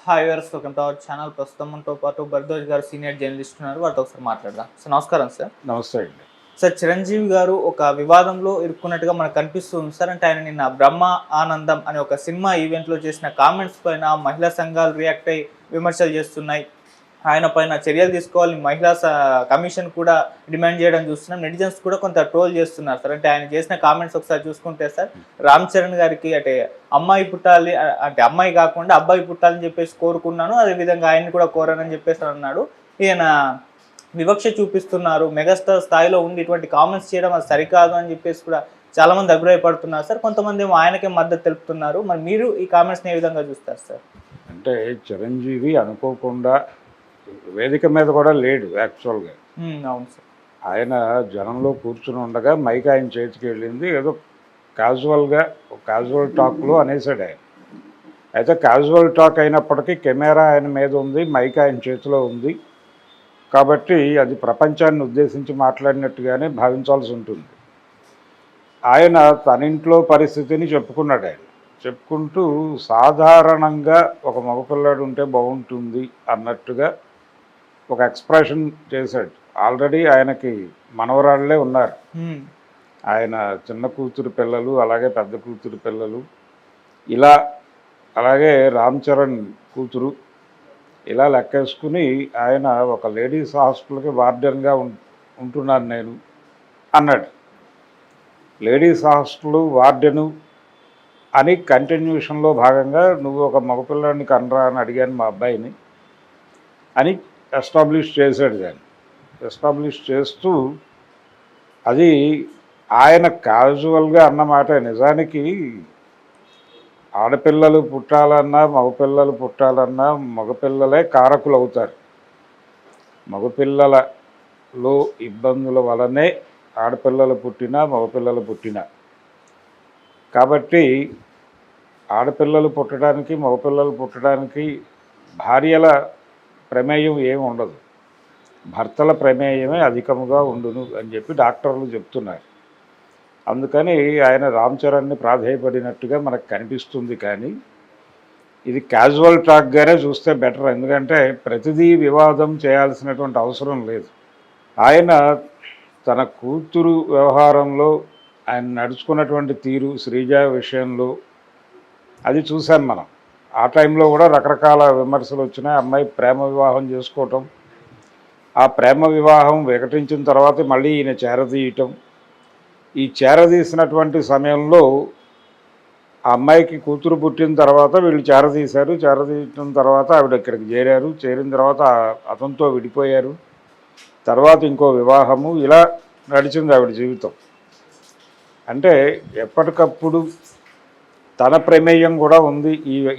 Hi viewers, welcome to our channel. ప్రస్తుతం మనతో పాటు భరద్వాజ్ గారు సీనియర్ జర్నలిస్ట్ ఉన్నారు. వారితో ఒకసారి మాట్లాడదాం. సార్ నమస్కారం సార్. నమస్తే అండి. సార్, చిరంజీవి గారు ఒక వివాదంలో ఇరుక్కున్నట్టుగా మనకు కనిపిస్తుంది సార్. అంటే ఆయన నిన్న బ్రహ్మ ఆనందం అనే ఒక సినిమా ఈవెంట్లో చేసిన కామెంట్స్ పైన మహిళా సంఘాలు రియాక్ట్ అయ్యి విమర్శలు చేస్తున్నాయి. ఆయన పైన చర్యలు తీసుకోవాలని మహిళా కమిషన్ కూడా డిమాండ్ చేయడం చూస్తున్నాం. నెటిజన్స్ కూడా కొంత ట్రోల్ చేస్తున్నారు సార్. అంటే ఆయన చేసిన కామెంట్స్ ఒకసారి చూసుకుంటే సార్, రామ్ చరణ్ గారికి అంటే అమ్మాయి పుట్టాలి, అంటే అమ్మాయి కాకుండా అబ్బాయి పుట్టాలని చెప్పేసి కోరుకున్నాను, అదేవిధంగా ఆయన్ని కూడా కోరానని చెప్పేసి అన్నాడు. ఈయన వివక్ష చూపిస్తున్నారు, మెగాస్టార్ స్థాయిలో ఉండి ఇటువంటి కామెంట్స్ చేయడం అది సరికాదు అని చెప్పేసి కూడా చాలా మంది అభిప్రాయపడుతున్నారు సార్. కొంతమంది ఏమో ఆయనకే మద్దతు తెలుపుతున్నారు. మరి మీరు ఈ కామెంట్స్ని ఏ విధంగా చూస్తారు సార్? అంటే చిరంజీవి అనుకోకుండా వేదిక మీద కూడా లేడు యాక్చువల్గా. అవును సార్. ఆయన జనంలో కూర్చుని ఉండగా మైక్ ఆయన చేతికి వెళ్ళింది, ఏదో క్యాజువల్గా క్యాజువల్ టాక్లో అనేసాడు ఆయన. అయితే క్యాజువల్ టాక్ అయినప్పటికీ కెమెరా ఆయన మీద ఉంది, మైక్ ఆయన చేతిలో ఉంది కాబట్టి అది ప్రపంచాన్ని ఉద్దేశించి మాట్లాడినట్టుగానే భావించాల్సి ఉంటుంది. ఆయన తన ఇంట్లో పరిస్థితిని చెప్పుకున్నాడు. ఆయన చెప్పుకుంటూ సాధారణంగా ఒక మగపిల్లాడు ఉంటే బాగుంటుంది అన్నట్టుగా ఒక ఎక్స్ప్రెషన్ చేశాడు. ఆల్రెడీ ఆయనకి మనవరాళ్లే ఉన్నారు. ఆయన చిన్న కూతురు పిల్లలు, అలాగే పెద్ద కూతురు పిల్లలు, ఇలా అలాగే రామ్ చరణ్ కూతురు, ఇలా లెక్కేసుకుని ఆయన ఒక లేడీస్ హాస్టల్కి వార్డెన్గా ఉంటున్నాను నేను అన్నాడు. లేడీస్ హాస్టల్ వార్డెను అని కంటిన్యూషన్లో భాగంగా నువ్వు ఒక మగపిల్లాడిని కనరా అని అడిగాను మా అబ్బాయిని అని ఎస్టాబ్లిష్ చేశాడు. దాన్ని ఎస్టాబ్లిష్ చేస్తూ అది ఆయన క్యాజువల్గా అన్నమాట. నిజానికి ఆడపిల్లలు పుట్టాలన్నా మగపిల్లలు పుట్టాలన్నా మగపిల్లలే కారకులు అవుతారు. మగపిల్లలలో ఇబ్బందుల వలనే ఆడపిల్లలు పుట్టినా మగపిల్లలు పుట్టినా. కాబట్టి ఆడపిల్లలు పుట్టడానికి మగపిల్లలు పుట్టడానికి భార్యల ప్రమేయం ఏమి ఉండదు, భర్తల ప్రమేయమే అధికముగా ఉండును అని చెప్పి డాక్టర్లు చెప్తున్నారు. అందుకని ఆయన రామ్ చరణ్ని ప్రాధేయపడినట్టుగా మనకు కనిపిస్తుంది. కానీ ఇది క్యాజువల్ టాక్గానే చూస్తే బెటర్. ఎందుకంటే ప్రతిదీ వివాదం చేయాల్సినటువంటి అవసరం లేదు. ఆయన తన కూతురు వ్యవహారంలో ఆయన నడుచుకున్నటువంటి తీరు, శ్రీజ విషయంలో అది చూసాం మనం. ఆ టైంలో కూడా రకరకాల విమర్శలు వచ్చినాయి. అమ్మాయి ప్రేమ వివాహం చేసుకోవటం, ఆ ప్రేమ వివాహం వికటించిన తర్వాత మళ్ళీ ఈయన చేరదీయటం. ఈ చేరదీసినటువంటి సమయంలో ఆ అమ్మాయికి కూతురు పుట్టిన తర్వాత వీళ్ళు చేరదీశారు. చేరదీయటం తర్వాత ఆవిడ ఇక్కడికి చేరారు. చేరిన తర్వాత అతనితో విడిపోయారు. తర్వాత ఇంకో వివాహము, ఇలా నడిచింది ఆవిడ జీవితం. అంటే ఎప్పటికప్పుడు తన ప్రమేయం కూడా ఉంది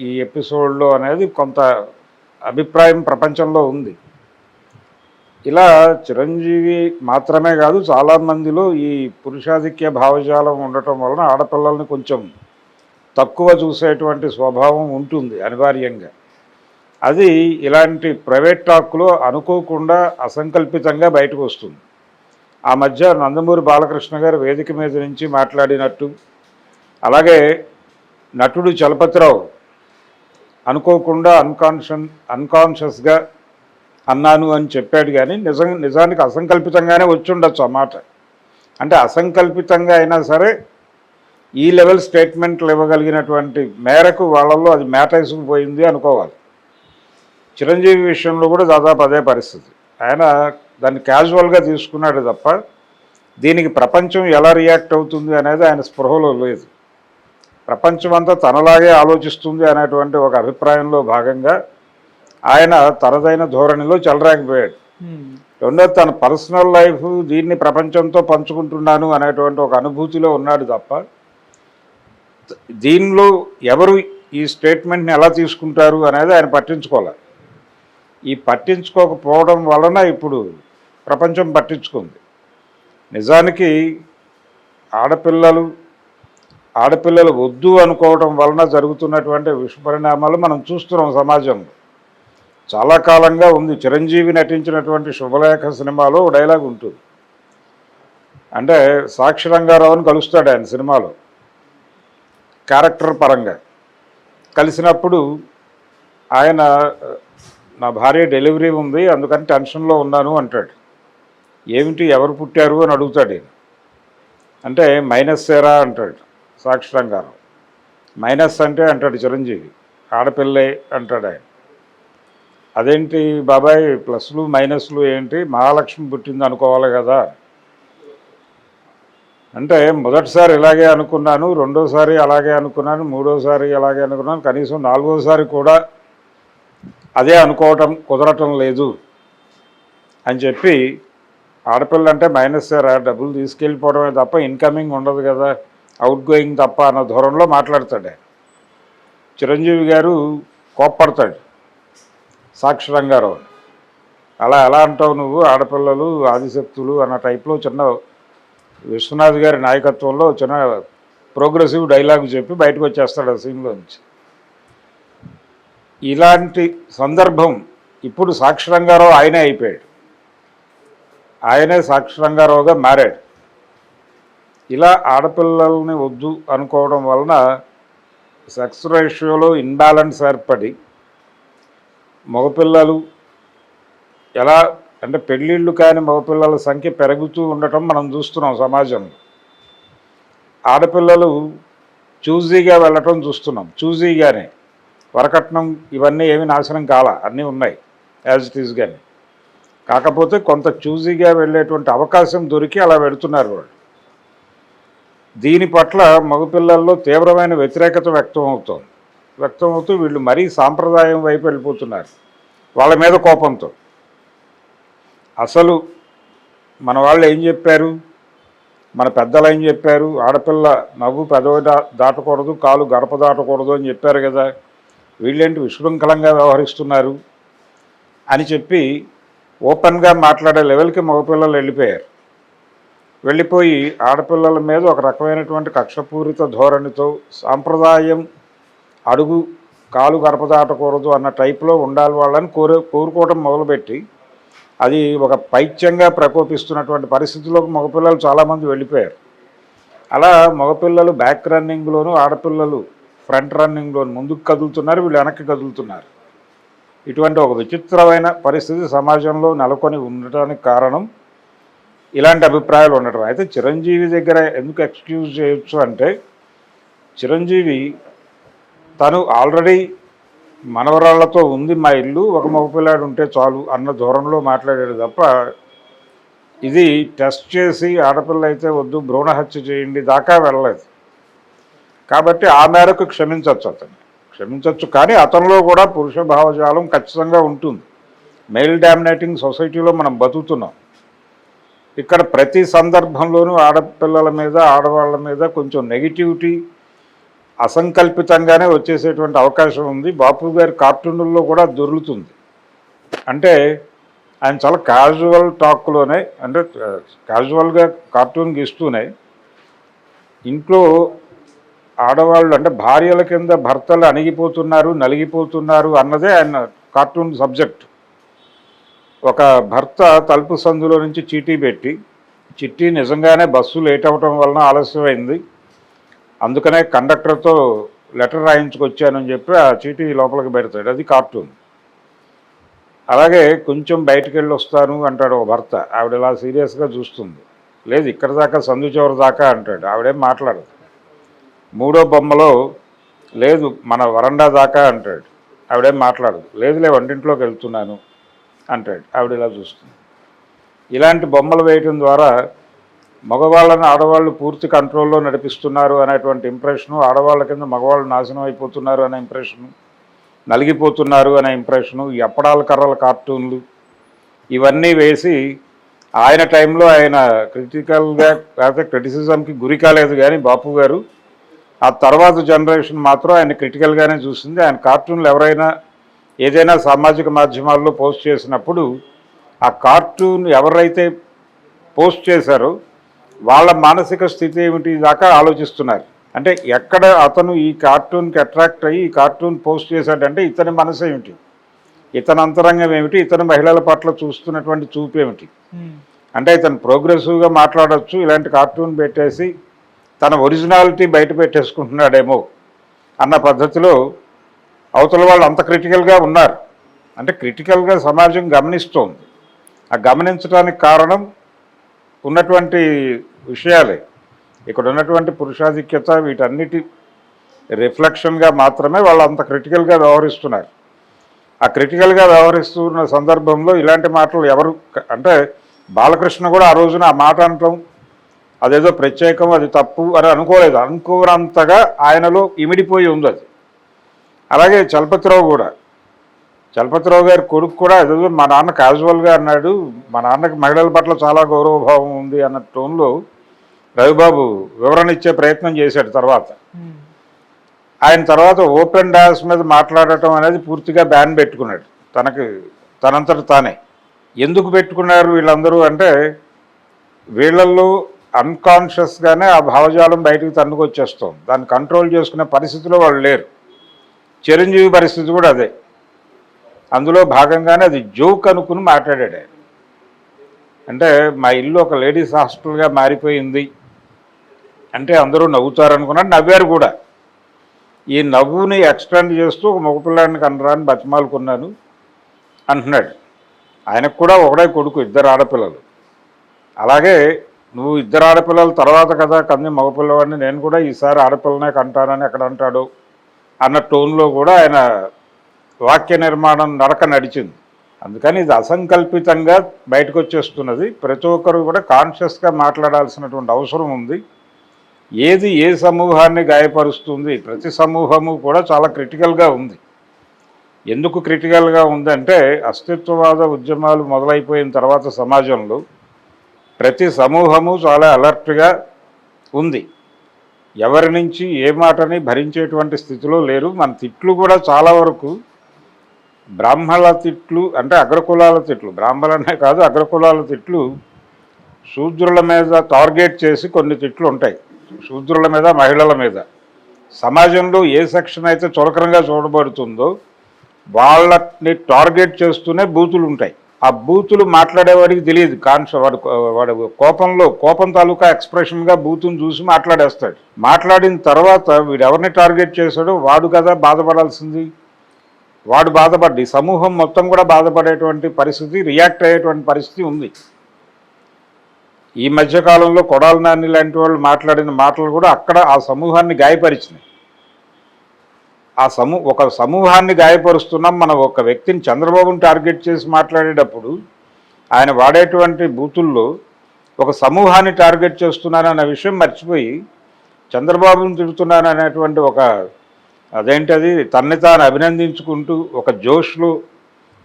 ఈ ఎపిసోడ్లో అనేది కొంత అభిప్రాయం ప్రపంచంలో ఉంది. ఇలా చిరంజీవి మాత్రమే కాదు, చాలామందిలో ఈ పురుషాధిక్య భావజాలం ఉండటం వలన ఆడపిల్లల్ని కొంచెం తక్కువ చూసేటువంటి స్వభావం ఉంటుంది అనివార్యంగా. అది ఇలాంటి ప్రైవేట్ టాక్లో అనుకోకుండా అసంకల్పితంగా బయటకు వస్తుంది. ఆ మధ్య నందమూరి బాలకృష్ణ గారు వేదిక మీద నుంచి మాట్లాడినట్టు, అలాగే నటుడు చలపతిరావు అనుకోకుండా అన్కాన్షియస్గా అన్నాను అని చెప్పాడు. కానీ నిజానికి అసంకల్పితంగానే వచ్చి ఉండొచ్చు ఆ మాట. అంటే అసంకల్పితంగా అయినా సరే ఈ లెవెల్ స్టేట్మెంట్లు ఇవ్వగలిగినటువంటి మేరకు వాళ్ళల్లో అది మేటైసుకుపోయింది అనుకోవాలి. చిరంజీవి విషయంలో కూడా దాదాపు అదే పరిస్థితి. ఆయన దాన్ని క్యాజువల్గా తీసుకున్నాడు తప్ప దీనికి ప్రపంచం ఎలా రియాక్ట్ అవుతుంది అనేది ఆయన స్పృహలో లేదు. ప్రపంచం అంతా తనలాగే ఆలోచిస్తుంది అనేటువంటి ఒక అభిప్రాయంలో భాగంగా ఆయన తనదైన ధోరణిలో చెలరాకపోయాడు. రెండోది తన పర్సనల్ లైఫ్ దీన్ని ప్రపంచంతో పంచుకుంటున్నాను అనేటువంటి ఒక అనుభూతిలో ఉన్నాడు తప్ప దీనిలో ఎవరు ఈ స్టేట్మెంట్ని ఎలా తీసుకుంటారు అనేది ఆయన పట్టించుకోవాలి. ఈ పట్టించుకోకపోవడం వలన ఇప్పుడు ప్రపంచం పట్టించుకుంది. నిజానికి ఆడపిల్లలు వద్దు అనుకోవడం వలన జరుగుతున్నటువంటి విషపరిణామాలు మనం చూస్తున్నాం సమాజంలో. చాలా కాలంగా ఉంది. చిరంజీవి నటించినటువంటి శుభలేఖ సినిమాలో డైలాగ్ ఉంటుంది. అంటే సాక్షి రంగారావుని కలుస్తాడు ఆయన సినిమాలో క్యారెక్టర్ పరంగా. కలిసినప్పుడు ఆయన నా భార్య డెలివరీ ఉంది అందుకని టెన్షన్లో ఉన్నాను అంటాడు. ఏమిటి ఎవరు పుట్టారు అని అడుగుతాడు ఈయన. అంటే మైనస్ ఏరా అంటాడు సాక్షి రంగారావు. మైనస్ అంటే అంటాడు చిరంజీవి, ఆడపిల్లే అంటాడు ఆయన. అదేంటి బాబాయ్ ప్లస్లు మైనస్లు ఏంటి, మహాలక్ష్మి పుట్టింది అనుకోవాలి కదా అంటే, మొదటిసారి ఇలాగే అనుకున్నాను, రెండోసారి అలాగే అనుకున్నాను, మూడోసారి అలాగే అనుకున్నాను, కనీసం నాలుగోసారి కూడా అదే అనుకోవటం కుదరటం లేదు అని చెప్పి, ఆడపిల్ల అంటే మైనస్ రా, డబ్బులు తీసుకెళ్ళిపోవడమే తప్ప ఇన్కమింగ్ ఉండదు కదా, అవుట్ గోయింగ్ తప్ప అన్న ధోరణిలో మాట్లాడతాడు. చిరంజీవి గారు కోప్పడతాడు సాక్షి రంగారావు. అలా ఎలా అంటావు నువ్వు, ఆడపిల్లలు ఆదిశక్తులు అన్న టైప్లో చిన్న విశ్వనాథ్ గారి నాయకత్వంలో చిన్న ప్రోగ్రెసివ్ డైలాగ్ చెప్పి బయటకు వచ్చేస్తాడు ఆ సీన్లో నుంచి. ఇలాంటి సందర్భం ఇప్పుడు సాక్షి రంగారావు ఆయనే అయిపోయాడు, ఆయనే సాక్షి రంగారావుగా మారాడు. ఇలా ఆడపిల్లల్ని వద్దు అనుకోవడం వలన సెక్స్ రేషియోలో ఇన్బ్యాలెన్స్ ఏర్పడి మగపిల్లలు ఎలా అంటే పెళ్ళిళ్ళు కాని మగపిల్లల సంఖ్య పెరుగుతూ ఉండటం మనం చూస్తున్నాం సమాజంలో. ఆడపిల్లలు చూజీగా వెళ్ళటం చూస్తున్నాం, చూజీగానే. వరకట్నం ఇవన్నీ ఏమి నాశనం కాల, అన్నీ ఉన్నాయి యాజ్ ఇట్ ఈజ్. కానీ కాకపోతే కొంత చూజీగా వెళ్ళేటువంటి అవకాశం దొరికి అలా వెళుతున్నారు వాళ్ళు. దీని పట్ల మగపిల్లల్లో తీవ్రమైన వ్యతిరేకత వ్యక్తమవుతూ వీళ్ళు మరీ సాంప్రదాయం వైపు వెళ్ళిపోతున్నారు వాళ్ళ మీద కోపంతో. అసలు మన వాళ్ళు ఏం చెప్పారు, మన పెద్దలు ఏం చెప్పారు, ఆడపిల్ల నవ్వు పెదవి దాటకూడదు, కాలు గడప దాటకూడదు అని చెప్పారు కదా, వీళ్ళేంటి విశృంఖలంగా వ్యవహరిస్తున్నారు అని చెప్పి ఓపెన్గా మాట్లాడే లెవెల్కి మగపిల్లలు వెళ్ళిపోయి ఆడపిల్లల మీద ఒక రకమైనటువంటి కక్షపూరిత ధోరణితో సాంప్రదాయం అడుగు కాలు గడప దాటకూడదు అన్న టైప్లో ఉండాలి వాళ్ళని కోరుకోవడం మొదలుపెట్టి అది ఒక పైత్యంగా ప్రకోపిస్తున్నటువంటి పరిస్థితుల్లోకి మగపిల్లలు చాలామంది వెళ్ళిపోయారు. అలా మగపిల్లలు బ్యాక్ రన్నింగ్లోను, ఆడపిల్లలు ఫ్రంట్ రన్నింగ్లోను ముందుకు కదులుతున్నారు, వీళ్ళు వెనక్కి కదులుతున్నారు. ఇటువంటి ఒక విచిత్రమైన పరిస్థితి సమాజంలో నెలకొని ఉండటానికి కారణం ఇలాంటి అభిప్రాయాలు ఉండటం. అయితే చిరంజీవి దగ్గర ఎందుకు ఎక్స్క్యూజ్ చేయొచ్చు అంటే, చిరంజీవి తను ఆల్రెడీ మనవరాళ్లతో ఉంది మా ఇల్లు, ఒక మగపిల్లాడు ఉంటే చాలు అన్న ధోరణిలో మాట్లాడాడు తప్ప ఇది టెస్ట్ చేసి ఆడపిల్ల అయితే వద్దు భ్రూణ హత్య చేయండి దాకా వెళ్ళలేదు. కాబట్టి ఆ మేరకు క్షమించవచ్చు. కానీ అతనిలో కూడా పురుష భావజాలం ఖచ్చితంగా ఉంటుంది. మెయిల్ డామినేటింగ్ సొసైటీలో మనం బతుకుతున్నాం. ఇక్కడ ప్రతి సందర్భంలోనూ ఆడపిల్లల మీద ఆడవాళ్ళ మీద కొంచెం నెగిటివిటీ అసంకల్పితంగానే వచ్చేసేటువంటి అవకాశం ఉంది. బాపు గారి కార్టూన్లలో కూడా దొరుకుతుంది. అంటే ఆయన చాలా క్యాజువల్ టాక్లోనే, అంటే క్యాజువల్గా కార్టూన్ గీస్తూనే ఇంట్లో ఆడవాళ్ళు అంటే భార్యల కింద భర్తలు అణిగిపోతున్నారు, నలిగిపోతున్నారు అన్నదే ఆయన కార్టూన్ సబ్జెక్ట్. ఒక భర్త తలుపు సందులో నుంచి చీటీ పెట్టి, చిట్టి నిజంగానే బస్సు లేట్ అవ్వటం వలన ఆలస్యమైంది, అందుకనే కండక్టర్తో లెటర్ రాయించుకొచ్చానని చెప్పి ఆ చీటీ లోపలికి పెడతాడు. అది కార్టూన్. అలాగే కొంచెం బయటికి వెళ్ళి వస్తాను అంటాడు ఒక భర్త, ఆవిడ ఇలా సీరియస్గా చూస్తుంది. లేదు ఇక్కడ దాకా సందు చివరి దాకా అంటాడు, ఆవిడేం మాట్లాడదు. మూడో బొమ్మలో లేదు మన వరండా దాకా అంటాడు, ఆవిడేం మాట్లాడదు. లేదులే వంటింట్లోకి వెళ్తున్నాను అంటాడు, ఆవిడ ఇలా చూస్తుంది. ఇలాంటి బొమ్మలు వేయటం ద్వారా మగవాళ్ళని ఆడవాళ్ళు పూర్తి కంట్రోల్లో నడిపిస్తున్నారు అనేటువంటి ఇంప్రెషను, ఆడవాళ్ళ కింద మగవాళ్ళు నాశనం అయిపోతున్నారు అనే ఇంప్రెషను, నలిగిపోతున్నారు అనే ఇంప్రెషను, ఈ అప్పడాల కర్రల కార్టూన్లు ఇవన్నీ వేసి ఆయన టైంలో ఆయన క్రిటికల్గా లేకపోతే క్రిటిసిజంకి గురి కాలేదు. కానీ బాపు గారు ఆ తర్వాత జనరేషన్ మాత్రం ఆయన క్రిటికల్గానే చూసింది. ఆయన కార్టూన్లు ఎవరైనా ఏదైనా సామాజిక మాధ్యమాల్లో పోస్ట్ చేసినప్పుడు ఆ కార్టూన్ ఎవరైతే పోస్ట్ చేశారో వాళ్ళ మానసిక స్థితి ఏమిటి దాకా ఆలోచిస్తున్నారు. అంటే ఎక్కడ అతను ఈ కార్టూన్కి అట్రాక్ట్ అయ్యి ఈ కార్టూన్ పోస్ట్ చేశాడంటే ఇతని మనసు ఏమిటి, ఇతని అంతరంగం ఏమిటి, ఇతని మహిళల పట్ల చూస్తున్నటువంటి చూపు ఏమిటి. అంటే ఇతను ప్రోగ్రెసివ్గా మాట్లాడవచ్చు, ఇలాంటి కార్టూన్ పెట్టేసి తన ఒరిజినాలిటీ బయట పెట్టేసుకుంటున్నాడేమో అన్న పద్ధతిలో అవతల వాళ్ళు అంత క్రిటికల్గా ఉన్నారు అంటే క్రిటికల్గా సమాజం గమనిస్తోంది. ఆ గమనించడానికి కారణం ఉన్నటువంటి విషయాలే. ఇక్కడ ఉన్నటువంటి పురుషాధిక్యత వీటన్నిటి రిఫ్లెక్షన్గా మాత్రమే వాళ్ళు అంత క్రిటికల్గా వ్యవహరిస్తున్నారు. ఆ క్రిటికల్గా వ్యవహరిస్తున్న సందర్భంలో ఇలాంటి మాటలు ఎవరు అంటే బాలకృష్ణ కూడా ఆ రోజున ఆ మాట అనటం అదేదో ప్రత్యేకం, అది తప్పు అని అనుకోలేదు. అనుకోనంతగా ఆయనలో ఇమిడిపోయి ఉంది అది. అలాగే చలపతిరావు గారి కొడుకు కూడా ఏదో మా నాన్న క్యాజువల్గా అన్నాడు, మా నాన్నకి మహిళల పట్ల చాలా గౌరవభావం ఉంది అన్న టోన్లో రవిబాబు వివరణ ఇచ్చే ప్రయత్నం చేశాడు. తర్వాత ఆయన తర్వాత ఓపెన్ డాస్ మీద మాట్లాడటం అనేది పూర్తిగా బ్యాన్ పెట్టుకున్నాడు తనంతట తానే. ఎందుకు పెట్టుకున్నారు వీళ్ళందరూ అంటే వీళ్ళల్లో అన్కాన్షియస్గానే ఆ భావజాలం బయటకు తన్నుకొచ్చేస్తాం. దాన్ని కంట్రోల్ చేసుకునే పరిస్థితిలో వాళ్ళు లేరు. చిరంజీవి పరిస్థితి కూడా అదే. అందులో భాగంగానే అది జోక్ అనుకుని మాట్లాడాడు ఆయన. అంటే మా ఇల్లు ఒక లేడీస్ హాస్టల్గా మారిపోయింది అంటే అందరూ నవ్వుతారనుకున్నాడు, నవ్వారు కూడా. ఈ నవ్వుని ఎక్స్టెండ్ చేస్తూ ఒక మగపిల్లాడిని కనరాని బతిమాలుకున్నాను అంటున్నాడు. ఆయనకు కూడా ఒకడే కొడుకు, 2 ఆడపిల్లలు. అలాగే నువ్వు 2 ఆడపిల్లల తర్వాత కదా కంది మగపిల్లవాడిని, నేను కూడా ఈసారి ఆడపిల్లనే కంటానని ఎక్కడ అంటాడు అన్న టోన్లో కూడా ఆయన వాక్య నిర్మాణం నడక నడిచింది. అందుకని ఇది అసంకల్పితంగా బయటకు వచ్చేస్తున్నది. ప్రతి ఒక్కరు కూడా కాన్షియస్గా మాట్లాడాల్సినటువంటి అవసరం ఉంది. ఏది ఏ సమూహాన్ని గాయపరుస్తుంది, ప్రతి సమూహము కూడా చాలా క్రిటికల్గా ఉంది. ఎందుకు క్రిటికల్గా ఉందంటే అస్తిత్వవాద ఉద్యమాలు మొదలైపోయిన తర్వాత సమాజంలో ప్రతి సమూహము చాలా అలర్ట్గా ఉంది. ఎవరి నుంచి ఏ మాటని భరించేటువంటి స్థితిలో లేరు. మన తిట్లు కూడా చాలా వరకు బ్రాహ్మణుల తిట్లు అంటే అగ్రకులాల తిట్లు, బ్రాహ్మణులనే కాదు అగ్రకులాల తిట్లు శూద్రుల మీద టార్గెట్ చేసి కొన్ని తిట్లు ఉంటాయి. శూద్రుల మీద, మహిళల మీద సమాజంలో ఏ సెక్షన్ అయితే చులకనంగా చూడబడుతుందో వాళ్ళని టార్గెట్ చేస్తూనే బూతులు ఉంటాయి. ఆ బూతులు మాట్లాడేవాడికి తెలియదు. వాడు కోపం తాలూకా ఎక్స్ప్రెషన్గా బూతుని చూసి మాట్లాడేస్తాడు. మాట్లాడిన తర్వాత వీడు ఎవరిని టార్గెట్ చేశాడో వాడు కదా బాధపడాల్సింది. వాడు బాధపడ్డి సమూహం మొత్తం కూడా బాధపడేటువంటి పరిస్థితి, రియాక్ట్ అయ్యేటువంటి పరిస్థితి ఉంది. ఈ మధ్యకాలంలో కొడాలి నాని లాంటి వాళ్ళు మాట్లాడిన మాటలు కూడా అక్కడ ఆ సమూహాన్ని గాయపరిచినాయి. ఒక సమూహాన్ని గాయపరుస్తున్నాం. మనం ఒక వ్యక్తిని, చంద్రబాబుని టార్గెట్ చేసి మాట్లాడేటప్పుడు ఆయన వాడేటువంటి బూతుల్లో ఒక సమూహాన్ని టార్గెట్ చేస్తున్నానన్న విషయం మర్చిపోయి చంద్రబాబుని తిడుతున్నాను అనేటువంటి ఒక అదేంటది తన్ని తాను అభినందించుకుంటూ ఒక జోష్లో,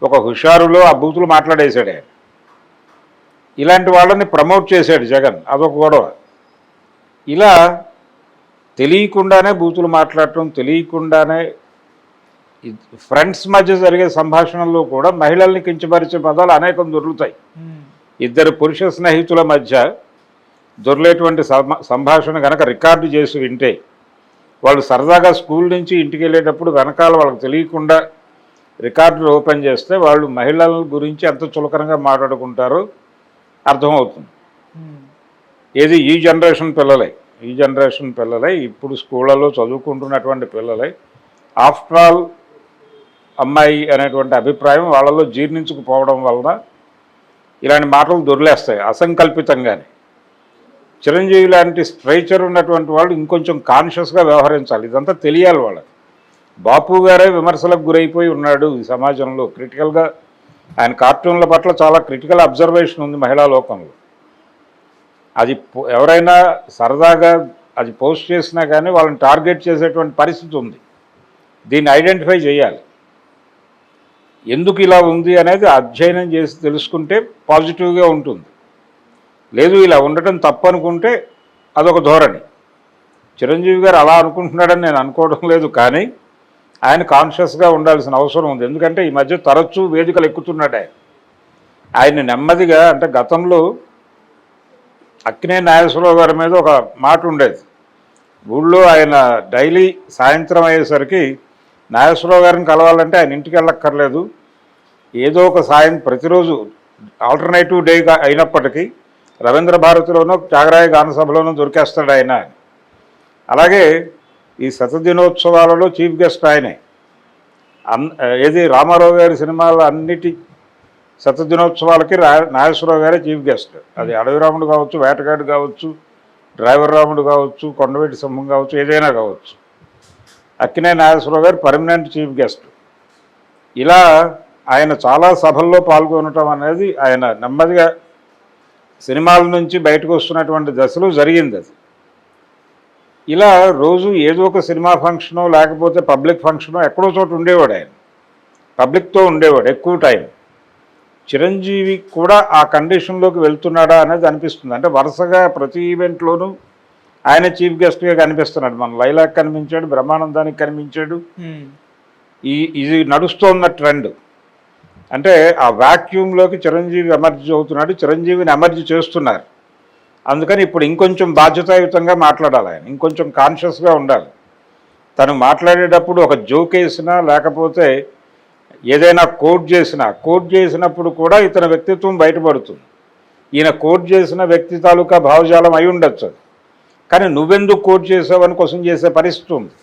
ఒక హుషారులో ఆ బూతులు మాట్లాడేశాడు ఆయన. ఇలాంటి వాళ్ళని ప్రమోట్ చేశాడు జగన్. అదొక గొడవ. ఇలా తెలియకుండానే బూతులు మాట్లాడటం, తెలియకుండానే ఫ్రెండ్స్ మధ్య జరిగే సంభాషణల్లో కూడా మహిళల్ని కించపరిచే పదాలు అనేకం దొరుకుతాయి. 2 పురుష స్నేహితుల మధ్య దొరికేటువంటి సంభాషణ కనుక రికార్డు చేసి వింటే వాళ్ళు సరదాగా స్కూల్ నుంచి ఇంటికి వెళ్ళేటప్పుడు వెనకాల వాళ్ళకి తెలియకుండా రికార్డులు ఓపెన్ చేస్తే వాళ్ళు మహిళల గురించి ఎంత చులకనగా మాట్లాడుకుంటారో అర్థమవుతుంది. ఏది ఈ జనరేషన్ పిల్లలే ఇప్పుడు స్కూళ్ళలో చదువుకుంటున్నటువంటి పిల్లలే. ఆఫ్టర్ ఆల్ అమ్మాయి అనేటువంటి అభిప్రాయం వాళ్ళలో జీర్ణించుకుపోవడం వలన ఇలాంటి మాటలు దొరిలేస్తాయి అసంకల్పితంగానే. చిరంజీవి లాంటి స్ట్రైచర్ ఉన్నటువంటి వాళ్ళు ఇంకొంచెం కాన్షియస్గా వ్యవహరించాలి. ఇదంతా తెలియాలి వాళ్ళకి. బాపు గారే విమర్శలకు గురైపోయి ఉన్నాడు ఈ సమాజంలో. క్రిటికల్గా ఆయన కార్టూన్ల పట్ల చాలా క్రిటికల్ అబ్జర్వేషన్ ఉంది మహిళా లోకంలో. అది ఎవరైనా సరదాగా అది పోస్ట్ చేసినా కానీ వాళ్ళని టార్గెట్ చేసేటువంటి పరిస్థితి ఉంది. దీన్ని ఐడెంటిఫై చేయాలి. ఎందుకు ఇలా ఉంది అనేది అధ్యయనం చేసి తెలుసుకుంటే పాజిటివ్గా ఉంటుంది. లేదు ఇలా ఉండటం తప్పు అనుకుంటే అదొక ధోరణి. చిరంజీవి గారు అలా అనుకుంటున్నాడని నేను అనుకోవడం లేదు, కానీ ఆయన కాన్షియస్గా ఉండాల్సిన అవసరం ఉంది. ఎందుకంటే ఈ మధ్య తరచూ వేదికలు ఎక్కుతున్నాడు ఆయన నెమ్మదిగా. అంటే గతంలో అక్కినే నాగేశ్వరరావు గారి మీద ఒక మాట ఉండేది. ఊళ్ళో ఆయన డైలీ సాయంత్రం అయ్యేసరికి నాగేశ్వరరావు గారిని కలవాలంటే ఆయన ఇంటికి వెళ్ళక్కర్లేదు, ఏదో ఒక ప్రతిరోజు ఆల్టర్నేటివ్ డే అయినప్పటికీ రవీంద్ర భారతిలోనూ త్యాగరాయ గాన సభలోనూ దొరికేస్తాడు ఆయన. అలాగే ఈ శతదినోత్సవాలలో చీఫ్ గెస్ట్ ఆయనే. ఏది రామారావు గారి సినిమాల అన్నిటి శతదినోత్సవాలకి నాగేశ్వరరావు గారే చీఫ్ గెస్ట్. అది అడవి రాముడు కావచ్చు, వేటగాడు కావచ్చు, డ్రైవర్ రాముడు కావచ్చు, కొండవీటి సింహం కావచ్చు, ఏదైనా కావచ్చు. అక్కినేని నాగేశ్వరరావు గారు పర్మనెంట్ చీఫ్ గెస్ట్. ఇలా ఆయన చాలా సభల్లో పాల్గొనటం అనేది ఆయన నెమ్మదిగా సినిమాల నుంచి బయటకు వస్తున్నటువంటి దశలో జరిగింది. అది ఇలా రోజు ఏదో ఒక సినిమా ఫంక్షనో లేకపోతే పబ్లిక్ ఫంక్షనో ఎక్కడో చోట ఉండేవాడు. ఆయన పబ్లిక్తో ఉండేవాడు ఎక్కువ టైం. చిరంజీవి కూడా ఆ కండిషన్లోకి వెళ్తున్నాడా అనేది అనిపిస్తుంది. అంటే వరుసగా ప్రతి ఈవెంట్లోనూ ఆయన చీఫ్ గెస్ట్గా కనిపిస్తున్నాడు. మన లైలాక్ కనిపించాడు, బ్రహ్మానందానికి కనిపించాడు. ఇది నడుస్తోన్న ట్రెండ్. అంటే ఆ వాక్యూమ్లోకి చిరంజీవి ఎమర్జీ అవుతున్నాడు, చిరంజీవిని ఎమర్జీ చేస్తున్నారు. అందుకని ఇప్పుడు ఇంకొంచెం బాధ్యతాయుతంగా మాట్లాడాలి ఆయన, ఇంకొంచెం కాన్షియస్గా ఉండాలి. తను మాట్లాడేటప్పుడు ఒక జోక్ వేసినా లేకపోతే ఏదైనా కోట్ చేసినప్పుడు కూడా ఇతని వ్యక్తిత్వం బయటపడుతుంది. ఈయన కోట్ చేసిన వ్యక్తి తాలూకా భావజాలం అయి ఉండొచ్చు, కానీ నువ్వెందుకు కోట్ చేసావని క్వశ్చన్ చేసే పరిస్థితి ఉంది.